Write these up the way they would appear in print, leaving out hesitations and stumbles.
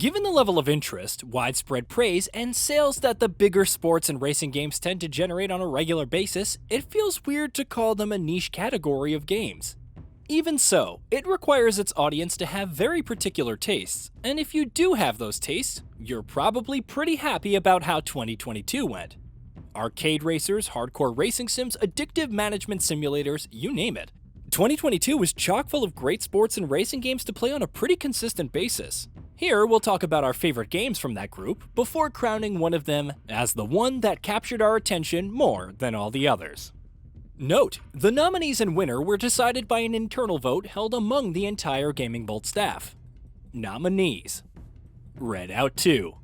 Given the level of interest, widespread praise, and sales that the bigger sports and racing games tend to generate on a regular basis, it feels weird to call them a niche category of games. Even so, it requires its audience to have very particular tastes, and if you do have those tastes, you're probably pretty happy about how 2022 went. Arcade racers, hardcore racing sims, addictive management simulators, you name it. 2022 was chock full of great sports and racing games to play on a pretty consistent basis. Here, we'll talk about our favorite games from that group before crowning one of them as the one that captured our attention more than all the others. Note, the nominees and winner were decided by an internal vote held among the entire Gaming Bolt staff. Nominees: Redout 2.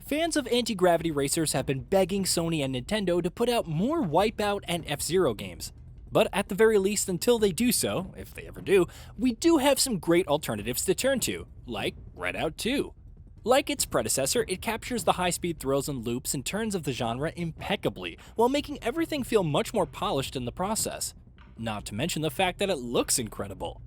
Fans of anti-gravity racers have been begging Sony and Nintendo to put out more Wipeout and F-Zero games. But at the very least, until they do so, if they ever do, we do have some great alternatives to turn to, like Redout 2. Like its predecessor, it captures the high-speed thrills and loops and turns of the genre impeccably, while making everything feel much more polished in the process. Not to mention the fact that it looks incredible.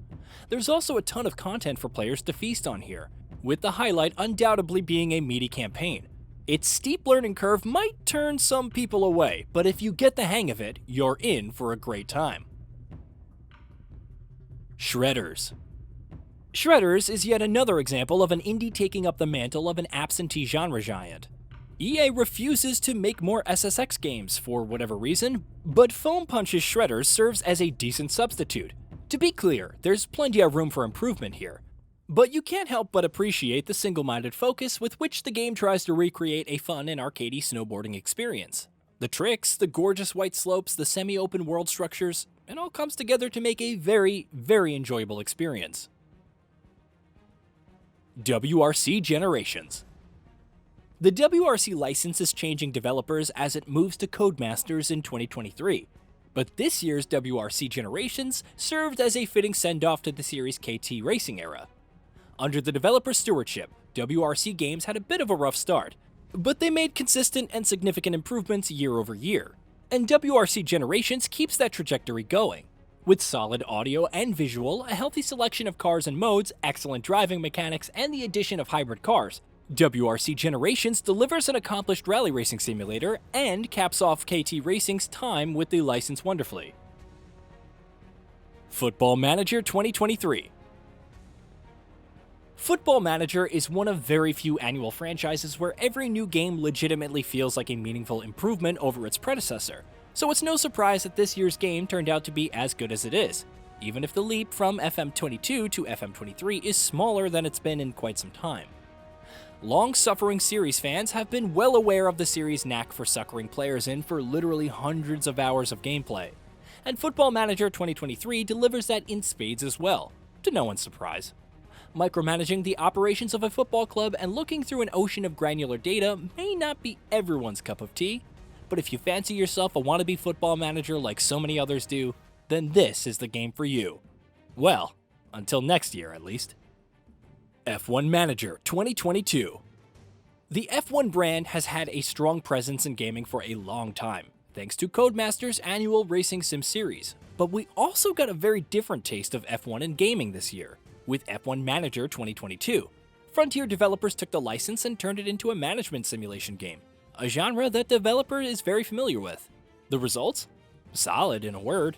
There's also a ton of content for players to feast on here, with the highlight undoubtedly being a meaty campaign. Its steep learning curve might turn some people away, but if you get the hang of it, you're in for a great time. Shredders. Shredders is yet another example of an indie taking up the mantle of an absentee genre giant. EA refuses to make more SSX games for whatever reason, but Foam Punch's Shredders serves as a decent substitute. To be clear, there's plenty of room for improvement here. But you can't help but appreciate the single-minded focus with which the game tries to recreate a fun and arcadey snowboarding experience. The tricks, the gorgeous white slopes, the semi-open world structures, it all comes together to make a very, very enjoyable experience. WRC Generations. The WRC license is changing developers as it moves to Codemasters in 2023. But this year's WRC Generations served as a fitting send-off to the series' KT Racing era. Under the developer stewardship, WRC Games had a bit of a rough start, but they made consistent and significant improvements year over year, and WRC Generations keeps that trajectory going. With solid audio and visual, a healthy selection of cars and modes, excellent driving mechanics, and the addition of hybrid cars, WRC Generations delivers an accomplished rally racing simulator and caps off KT Racing's time with the license wonderfully. Football Manager 2023. Football Manager is one of very few annual franchises where every new game legitimately feels like a meaningful improvement over its predecessor, so it's no surprise that this year's game turned out to be as good as it is, even if the leap from FM22 to FM23 is smaller than it's been in quite some time. Long-suffering series fans have been well aware of the series' knack for suckering players in for literally hundreds of hours of gameplay, and Football Manager 2023 delivers that in spades as well, to no one's surprise. Micromanaging the operations of a football club and looking through an ocean of granular data may not be everyone's cup of tea, but if you fancy yourself a wannabe football manager like so many others do, then this is the game for you. Well, until next year at least. F1 Manager 2022. The F1 brand has had a strong presence in gaming for a long time, thanks to Codemasters' annual Racing Sim series, but we also got a very different taste of F1 in gaming this year, with F1 Manager 2022. Frontier developers took the license and turned it into a management simulation game, a genre that developer is very familiar with. The results? Solid, in a word.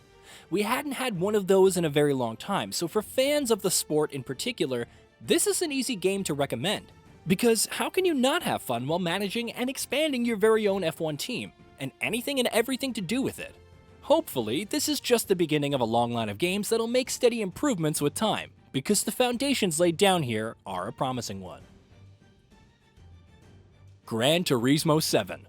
We hadn't had one of those in a very long time, so for fans of the sport in particular, this is an easy game to recommend. Because how can you not have fun while managing and expanding your very own F1 team, and anything and everything to do with it? Hopefully, this is just the beginning of a long line of games that'll make steady improvements with time, because the foundations laid down here are a promising one. Gran Turismo 7.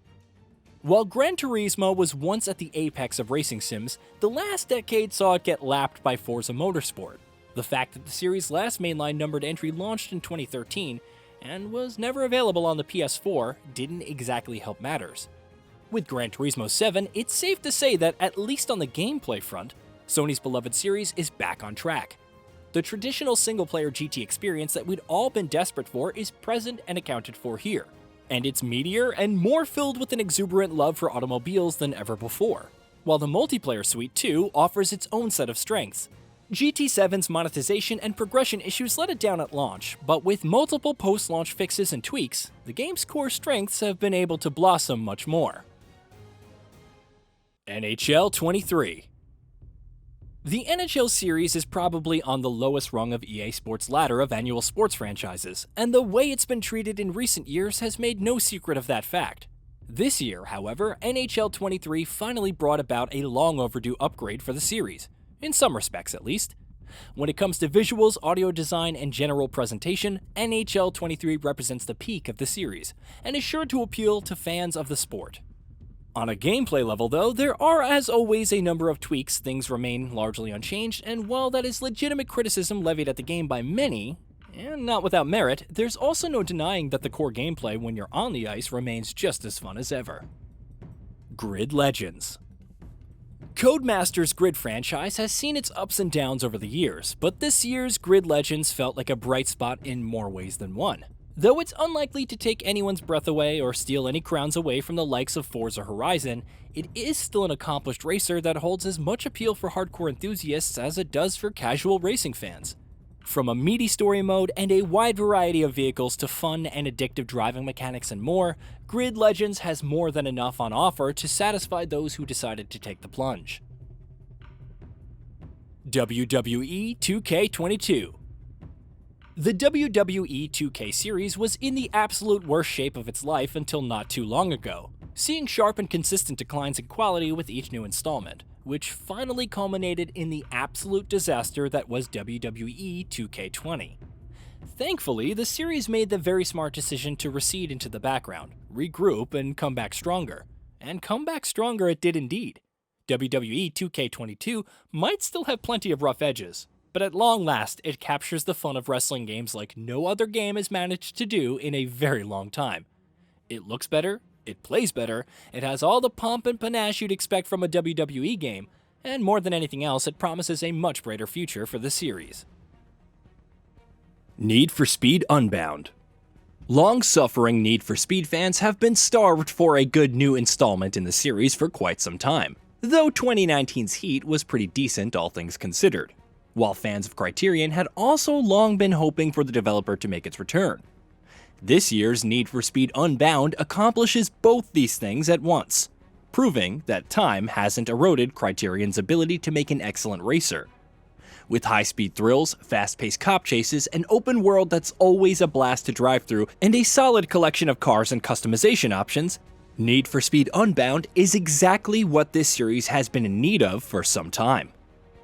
While Gran Turismo was once at the apex of racing sims, the last decade saw it get lapped by Forza Motorsport. The fact that the series' last mainline numbered entry launched in 2013 and was never available on the PS4 didn't exactly help matters. With Gran Turismo 7, it's safe to say that, at least on the gameplay front, Sony's beloved series is back on track. The traditional single-player GT experience that we'd all been desperate for is present and accounted for here, and it's meatier and more filled with an exuberant love for automobiles than ever before, while the multiplayer suite too offers its own set of strengths. GT7's monetization and progression issues let it down at launch, but with multiple post-launch fixes and tweaks, the game's core strengths have been able to blossom much more. NHL 23. The NHL series is probably on the lowest rung of EA Sports' ladder of annual sports franchises, and the way it's been treated in recent years has made no secret of that fact. This year, however, NHL 23 finally brought about a long overdue upgrade for the series, in some respects at least. When it comes to visuals, audio design, and general presentation, NHL 23 represents the peak of the series, and is sure to appeal to fans of the sport. On a gameplay level though, there are as always a number of tweaks, things remain largely unchanged, and while that is legitimate criticism levied at the game by many, and not without merit, there's also no denying that the core gameplay when you're on the ice remains just as fun as ever. Grid Legends. Codemasters' Grid franchise has seen its ups and downs over the years, but this year's Grid Legends felt like a bright spot in more ways than one. Though it's unlikely to take anyone's breath away or steal any crowns away from the likes of Forza Horizon, it is still an accomplished racer that holds as much appeal for hardcore enthusiasts as it does for casual racing fans. From a meaty story mode and a wide variety of vehicles to fun and addictive driving mechanics and more, Grid Legends has more than enough on offer to satisfy those who decided to take the plunge. WWE 2K22. The WWE 2K series was in the absolute worst shape of its life until not too long ago, seeing sharp and consistent declines in quality with each new installment, which finally culminated in the absolute disaster that was WWE 2K20. Thankfully, the series made the very smart decision to recede into the background, regroup, and come back stronger. And come back stronger it did indeed. WWE 2K22 might still have plenty of rough edges, but at long last, it captures the fun of wrestling games like no other game has managed to do in a very long time. It looks better, it plays better, it has all the pomp and panache you'd expect from a WWE game, and more than anything else, it promises a much brighter future for the series. Need for Speed Unbound. Long-suffering Need for Speed fans have been starved for a good new installment in the series for quite some time, though 2019's Heat was pretty decent all things considered, while fans of Criterion had also long been hoping for the developer to make its return. This year's Need for Speed Unbound accomplishes both these things at once, proving that time hasn't eroded Criterion's ability to make an excellent racer. With high-speed thrills, fast-paced cop chases, an open world that's always a blast to drive through, and a solid collection of cars and customization options, Need for Speed Unbound is exactly what this series has been in need of for some time.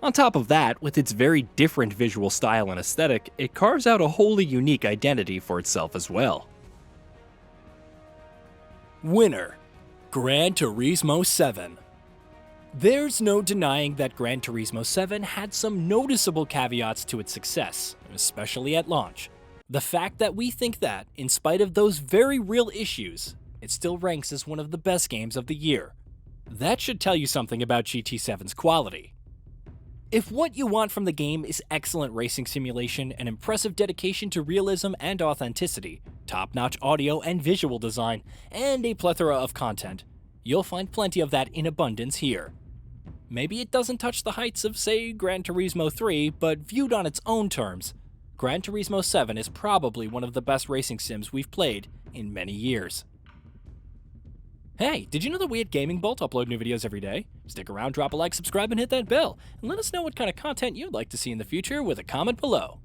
On top of that, with its very different visual style and aesthetic, it carves out a wholly unique identity for itself as well. Winner: Gran Turismo 7. There's no denying that Gran Turismo 7 had some noticeable caveats to its success, especially at launch. The fact that we think that, in spite of those very real issues, it still ranks as one of the best games of the year. That should tell you something about GT7's quality. If what you want from the game is excellent racing simulation, an impressive dedication to realism and authenticity, top-notch audio and visual design, and a plethora of content, you'll find plenty of that in abundance here. Maybe it doesn't touch the heights of, say, Gran Turismo 3, but viewed on its own terms, Gran Turismo 7 is probably one of the best racing sims we've played in many years. Hey, did you know that we at Gaming Bolt upload new videos every day? Stick around, drop a like, subscribe, and hit that bell, and let us know what kind of content you'd like to see in the future with a comment below.